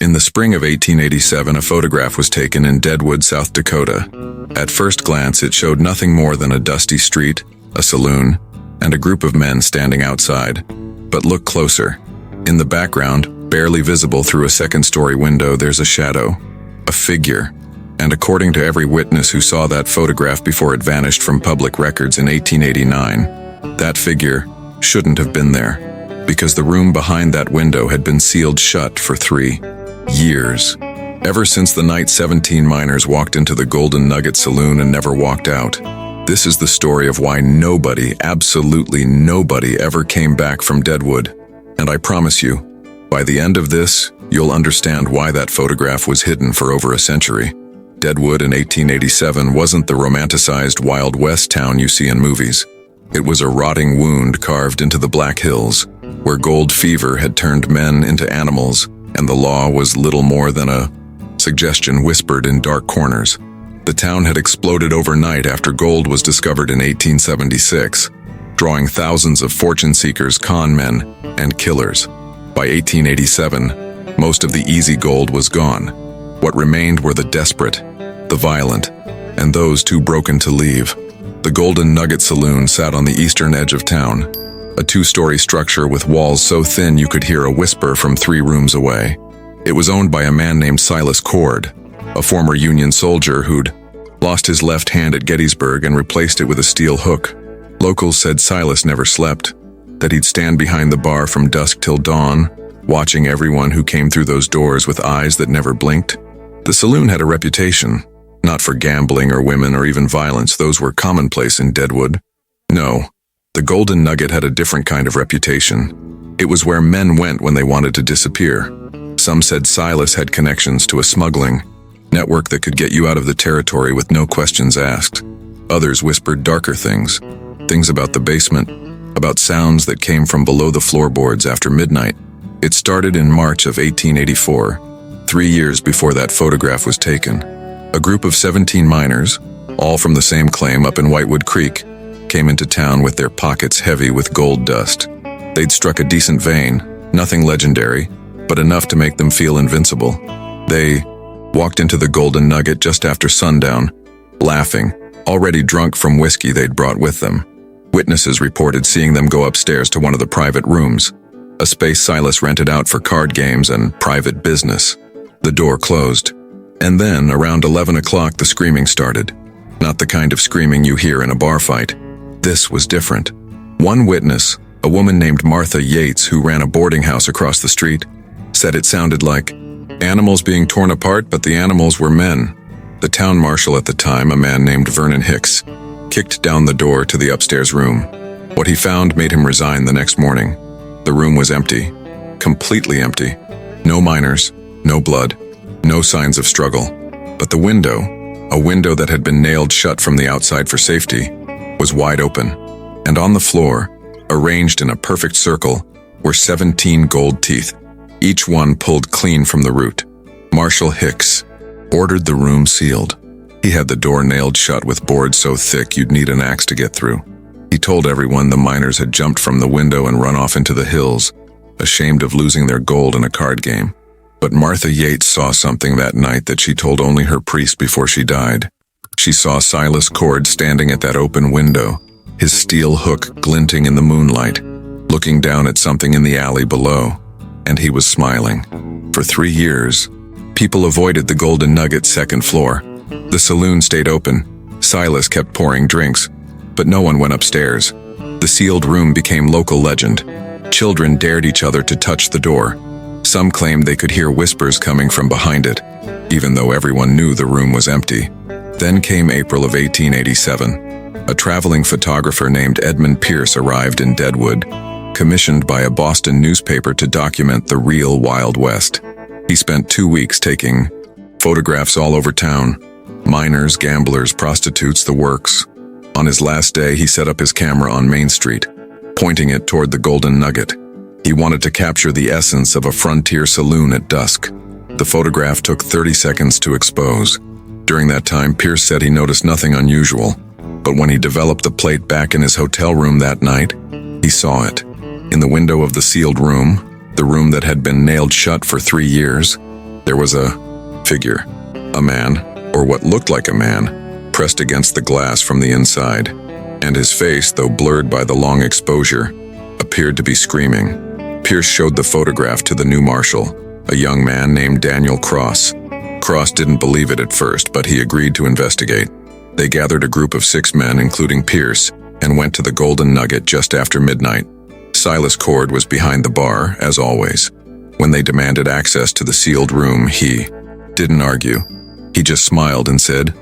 In the spring of 1887, a photograph was taken in Deadwood, South Dakota. At first glance, it showed nothing more than a dusty street, a saloon, and a group of men standing outside. But look closer. In the background, barely visible through a second-story window, there's a shadow, a figure. And according to every witness who saw that photograph before it vanished from public records in 1889, that figure shouldn't have been there, because the room behind that window had been sealed shut for 3 years. Ever since the night 17 miners walked into the Golden Nugget Saloon and never walked out. This is the story of why nobody, absolutely nobody, ever came back from Deadwood. And I promise you, by the end of this, you'll understand why that photograph was hidden for over a century. Deadwood in 1887 wasn't the romanticized Wild West town you see in movies. It was a rotting wound carved into the Black Hills, where gold fever had turned men into animals, and the law was little more than a suggestion whispered in dark corners. The town had exploded overnight after gold was discovered in 1876, drawing thousands of fortune seekers, con men, and killers. By 1887, most of the easy gold was gone. What remained were the desperate, the violent, and those too broken to leave. The Golden Nugget Saloon sat on the eastern edge of town, a 2-story structure with walls so thin you could hear a whisper from 3 rooms away. It was owned by a man named Silas, a former Union soldier who'd lost his left hand at Gettysburg and replaced it with a steel hook. Locals said Silas never slept, that he'd stand behind the bar from dusk till dawn, watching everyone who came through those doors with eyes that never blinked. The saloon had a reputation, not for gambling or women or even violence. Those were commonplace in Deadwood. No, the Golden Nugget had a different kind of reputation. It was where men went when they wanted to disappear. Some said Silas had connections to a smuggling network that could get you out of the territory with no questions asked. Others whispered darker things about the basement, about sounds that came from below the floorboards after midnight. It started in March of 1884, 3 years before that photograph was taken. A group of 17 miners, all from the same claim up in Whitewood Creek, came into town with their pockets heavy with gold dust. They'd struck a decent vein, nothing legendary, but enough to make them feel invincible. They walked into the Golden Nugget just after sundown, laughing, already drunk from whiskey they'd brought with them. Witnesses reported seeing them go upstairs to one of the private rooms, a space Silas rented out for card games and private business. The door closed, and then, around 11 o'clock, the screaming started. Not the kind of screaming you hear in a bar fight. This was different. One witness, a woman named Martha Yates who ran a boarding house across the street, said it sounded like animals being torn apart, but the animals were men. The town marshal at the time, a man named Vernon Hicks, kicked down the door to the upstairs room. What he found made him resign the next morning. The room was empty, completely empty. No miners, no blood, no signs of struggle. But the window, a window that had been nailed shut from the outside for safety, was wide open. And on the floor, arranged in a perfect circle, were 17 gold teeth, each one pulled clean from the root. Marshal Hicks ordered the room sealed. He had the door nailed shut with boards so thick you'd need an axe to get through. He told everyone the miners had jumped from the window and run off into the hills, ashamed of losing their gold in a card game. But Martha Yates saw something that night that she told only her priest before she died. She saw Silas standing at that open window, his steel hook glinting in the moonlight, looking down at something in the alley below. And he was smiling. For 3 years, people avoided the Golden Nugget's second floor. The saloon stayed open. Silas kept pouring drinks, but no one went upstairs. The sealed room became local legend. Children dared each other to touch the door. Some claimed they could hear whispers coming from behind it, even though everyone knew the room was empty. Then came April of 1887. A traveling photographer named Edmund Pierce arrived in Deadwood, commissioned by a Boston newspaper to document the real Wild West. He spent 2 weeks taking photographs all over town. Miners, gamblers, prostitutes, the works. On his last day, he set up his camera on Main Street, pointing it toward the Golden Nugget. He wanted to capture the essence of a frontier saloon at dusk. The photograph took 30 seconds to expose. During that time, Pierce said he noticed nothing unusual, but when he developed the plate back in his hotel room that night, he saw it. In the window of the sealed room, the room that had been nailed shut for 3 years, There was a figure, a man, or what looked like a man, pressed against the glass from the inside, and his face, though blurred by the long exposure, appeared to be screaming. Pierce showed the photograph to the new marshal, a young man named Daniel Cross. Cross didn't believe it at first, but he agreed to investigate. They gathered a group of 6 men, including Pierce, and went to the Golden Nugget just after midnight. Silas Cord was behind the bar, as always. When they demanded access to the sealed room, he didn't argue. He just smiled and said,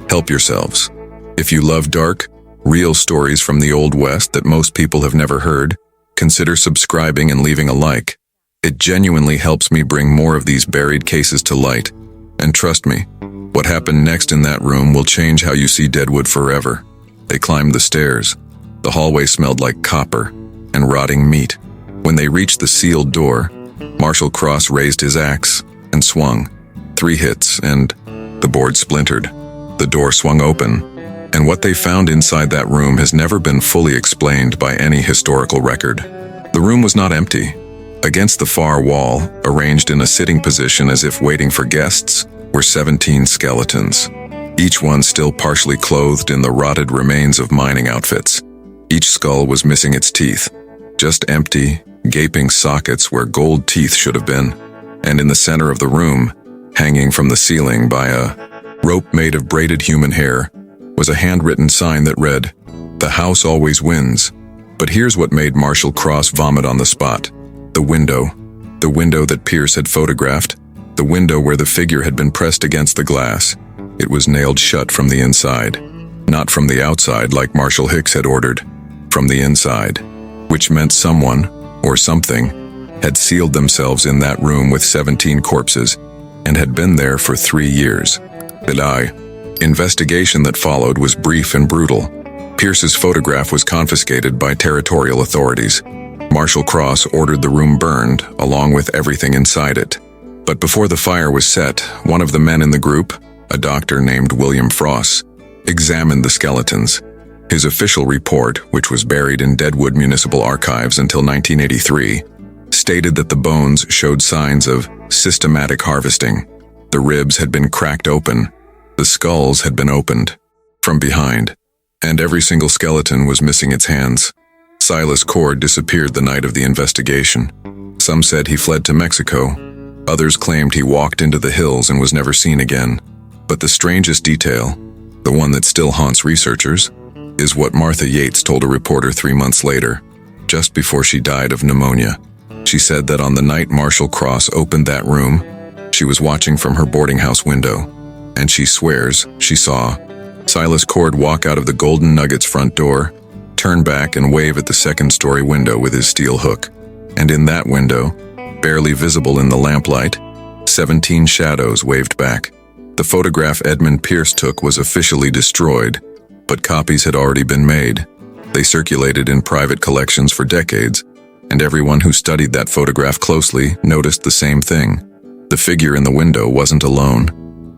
"Help yourselves. If you love dark, real stories from the Old West that most people have never heard, consider subscribing and leaving a like. It genuinely helps me bring more of these buried cases to light. And trust me, what happened next in that room will change how you see Deadwood forever." They climbed the stairs. The hallway smelled like copper and rotting meat. When they reached the sealed door, Marshal Cross raised his axe and swung. 3 hits, and the board splintered. The door swung open, and what they found inside that room has never been fully explained by any historical record. The room was not empty. Against the far wall, arranged in a sitting position as if waiting for guests, were 17 skeletons, each one still partially clothed in the rotted remains of mining outfits. Each skull was missing its teeth, just empty, gaping sockets where gold teeth should have been. And in the center of the room, hanging from the ceiling by a rope made of braided human hair, was a handwritten sign that read, "The house always wins." But here's what made Marshal Cross vomit on the spot. The window that Pierce had photographed, the window where the figure had been pressed against the glass. It was nailed shut from the inside. Not from the outside like Marshal Hicks had ordered, from the inside, which meant someone, or something, had sealed themselves in that room with 17 corpses and had been there for 3 years. The investigation that followed was brief and brutal. Pierce's photograph was confiscated by territorial authorities. Marshal Cross ordered the room burned, along with everything inside it. But before the fire was set, one of the men in the group, a doctor named William Frost, examined the skeletons. His official report, which was buried in Deadwood Municipal Archives until 1983, stated that the bones showed signs of systematic harvesting. The ribs had been cracked open, the skulls had been opened from behind, and every single skeleton was missing its hands. Silas Cord disappeared the night of the investigation. Some said he fled to Mexico. Others claimed he walked into the hills and was never seen again. But the strangest detail, the one that still haunts researchers, is what Martha Yates told a reporter 3 months later, just before she died of pneumonia. She said that on the night Marshal Cross opened that room, she was watching from her boarding house window, and she swears she saw Silas Cord walk out of the Golden Nugget's front door, turn back and wave at the second-story window with his steel hook. And in that window, barely visible in the lamplight, 17 shadows waved back. The photograph Edmund Pierce took was officially destroyed, but copies had already been made. They circulated in private collections for decades, and everyone who studied that photograph closely noticed the same thing. The figure in the window wasn't alone.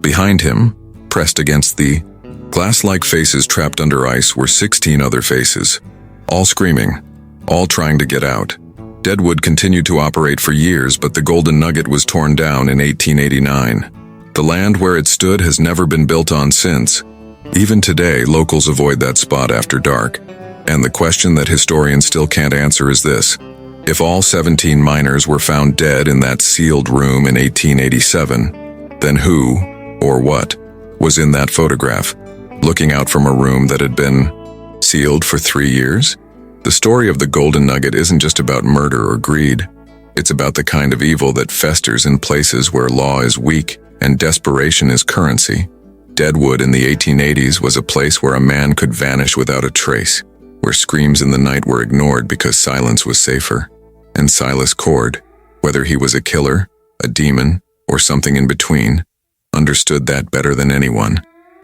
Behind him, pressed against the glass-like faces trapped under ice, were 16 other faces, all screaming, all trying to get out. Deadwood continued to operate for years, but the Golden Nugget was torn down in 1889. The land where it stood has never been built on since. Even today, locals avoid that spot after dark. And the question that historians still can't answer is this: if all 17 miners were found dead in that sealed room in 1887, then who, or what, was in that photograph, looking out from a room that had been sealed for 3 years? The story of the Golden Nugget isn't just about murder or greed. It's about the kind of evil that festers in places where law is weak and desperation is currency. Deadwood in the 1880s was a place where a man could vanish without a trace, where screams in the night were ignored because silence was safer. And Silas Cord, whether he was a killer, a demon, or something in between, understood that better than anyone.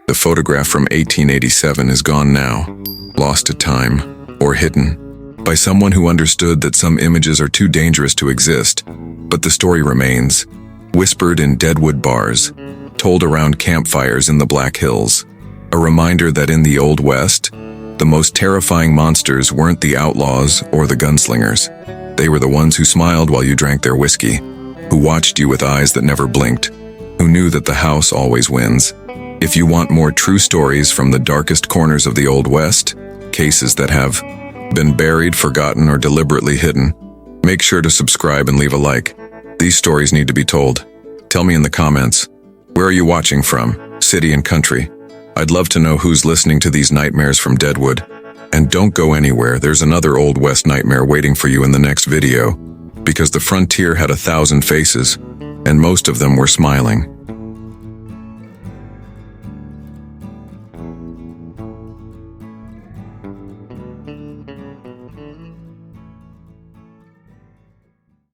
The photograph from 1887 is gone now, lost to time, or hidden by someone who understood that some images are too dangerous to exist, but the story remains, whispered in Deadwood bars, told around campfires in the Black Hills, a reminder that in the Old West, the most terrifying monsters weren't the outlaws or the gunslingers. They were the ones who smiled while you drank their whiskey. who watched you with eyes that never blinked, who knew that the house always wins. If you want more true stories from the darkest corners of the Old West, cases that have been buried, forgotten, or deliberately hidden, make sure to subscribe and leave a like. These stories need to be told. Tell me in the comments, where are you watching from, city and country? I'd love to know who's listening to these nightmares from Deadwood. And don't go anywhere, there's another Old West nightmare waiting for you in the next video, because the frontier had 1,000 faces, and most of them were smiling.